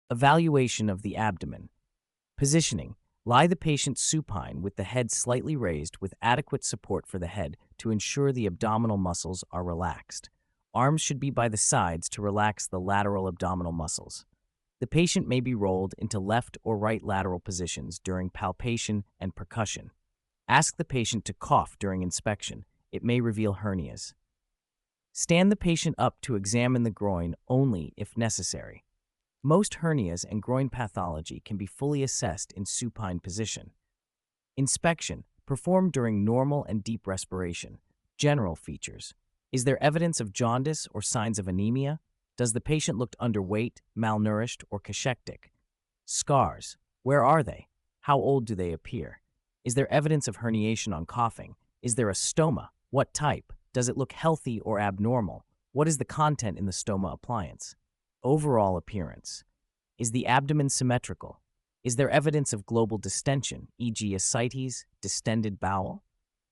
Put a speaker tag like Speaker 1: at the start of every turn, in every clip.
Speaker 1: Evaluation of the abdomen. Positioning. Lie the patient supine with the head slightly raised with adequate support for the head to ensure the abdominal muscles are relaxed. Arms should be by the sides to relax the lateral abdominal muscles. The patient may be rolled into left or right lateral positions during palpation and percussion. Ask the patient to cough during inspection. It may reveal hernias. Stand the patient up to examine the groin only if necessary. Most hernias and groin pathology can be fully assessed in supine position. Inspection, performed during normal and deep respiration. General features. Is there evidence of jaundice or signs of anemia? Does the patient look underweight, malnourished, or cachectic? Scars. Where are they? How old do they appear? Is there evidence of herniation on coughing? Is there a stoma? What type? Does it look healthy or abnormal? What is the content in the stoma appliance? Overall appearance. Is the abdomen symmetrical? Is there evidence of global distension, e.g. ascites, distended bowel?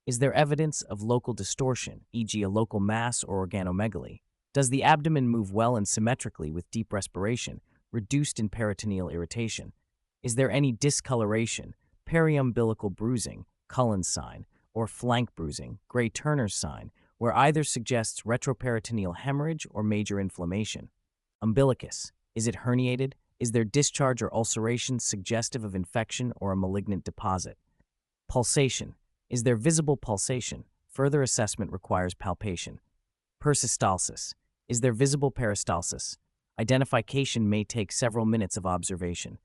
Speaker 1: Is there evidence of local distortion, e.g. a local mass or organomegaly? Does the abdomen move well and symmetrically with deep respiration, reduced in peritoneal irritation? Is there any discoloration, periumbilical bruising, Cullen's sign, or flank bruising, Gray-Turner's sign, where either suggests retroperitoneal hemorrhage or major inflammation? Umbilicus. Is it herniated? Is there discharge or ulceration suggestive of infection or a malignant deposit? Pulsation. Is there visible pulsation? Further assessment requires palpation. Peristalsis. Is there visible peristalsis? Identification may take several minutes of observation.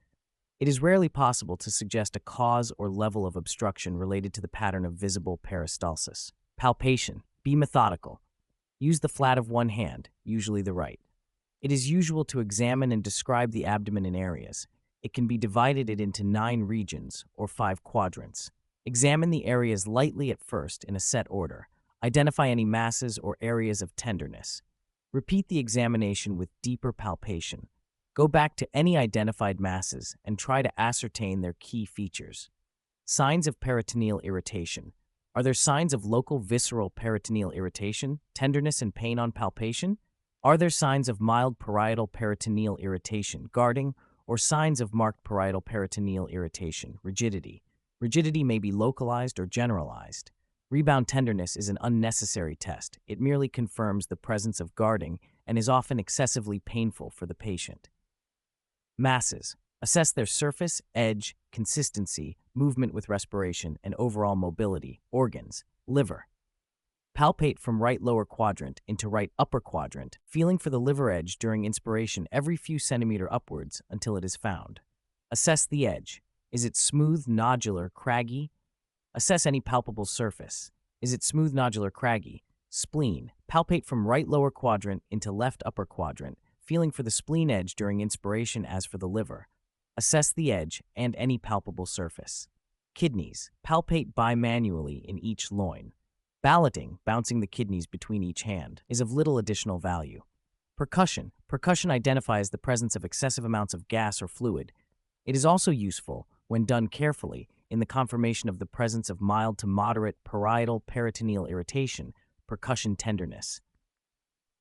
Speaker 1: It is rarely possible to suggest a cause or level of obstruction related to the pattern of visible peristalsis. Palpation. Be methodical. Use the flat of one hand, usually the right. It is usual to examine and describe the abdomen in areas. It can be divided into 9 regions or 5 quadrants. Examine the areas lightly at first in a set order. Identify any masses or areas of tenderness. Repeat the examination with deeper palpation. Go back to any identified masses and try to ascertain their key features. Signs of peritoneal irritation. Are there signs of local visceral peritoneal irritation, tenderness and pain on palpation? Are there signs of mild parietal peritoneal irritation, guarding, or signs of marked parietal peritoneal irritation, rigidity? Rigidity may be localized or generalized. Rebound tenderness is an unnecessary test. It merely confirms the presence of guarding and is often excessively painful for the patient. Masses. Assess their surface, edge, consistency, movement with respiration, and overall mobility. Organs. Liver. Palpate from right lower quadrant into right upper quadrant, feeling for the liver edge during inspiration every few centimeters upwards until it is found. Assess the edge. Is it smooth, nodular, craggy? Assess any palpable surface. Is it smooth, nodular, craggy? Spleen. Palpate from right lower quadrant into left upper quadrant, feeling for the spleen edge during inspiration as for the liver. Assess the edge and any palpable surface. Kidneys. Palpate bimanually in each loin. Balloting, bouncing the kidneys between each hand, is of little additional value. Percussion. Percussion identifies the presence of excessive amounts of gas or fluid. It is also useful, when done carefully, in the confirmation of the presence of mild to moderate parietal peritoneal irritation, percussion tenderness.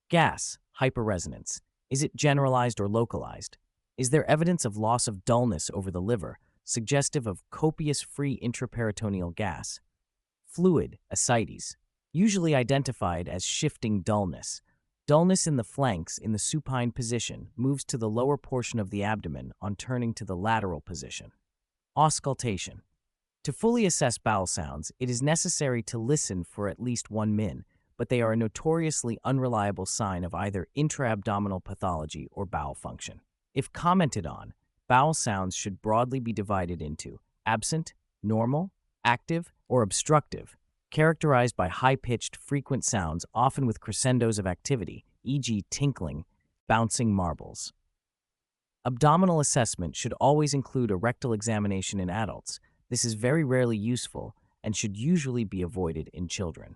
Speaker 1: Gas, hyperresonance. Is it generalized or localized? Is there evidence of loss of dullness over the liver, suggestive of copious free intraperitoneal gas? Fluid, ascites, usually identified as shifting dullness. Dullness in the flanks in the supine position moves to the lower portion of the abdomen on turning to the lateral position. Auscultation. To fully assess bowel sounds, it is necessary to listen for at least 1 min, but they are a notoriously unreliable sign of either intra-abdominal pathology or bowel function. If commented on, bowel sounds should broadly be divided into absent, normal, active, or obstructive, characterized by high-pitched, frequent sounds, often with crescendos of activity, e.g. tinkling, bouncing marbles. Abdominal assessment should always include a rectal examination in adults. This is very rarely useful and should usually be avoided in children.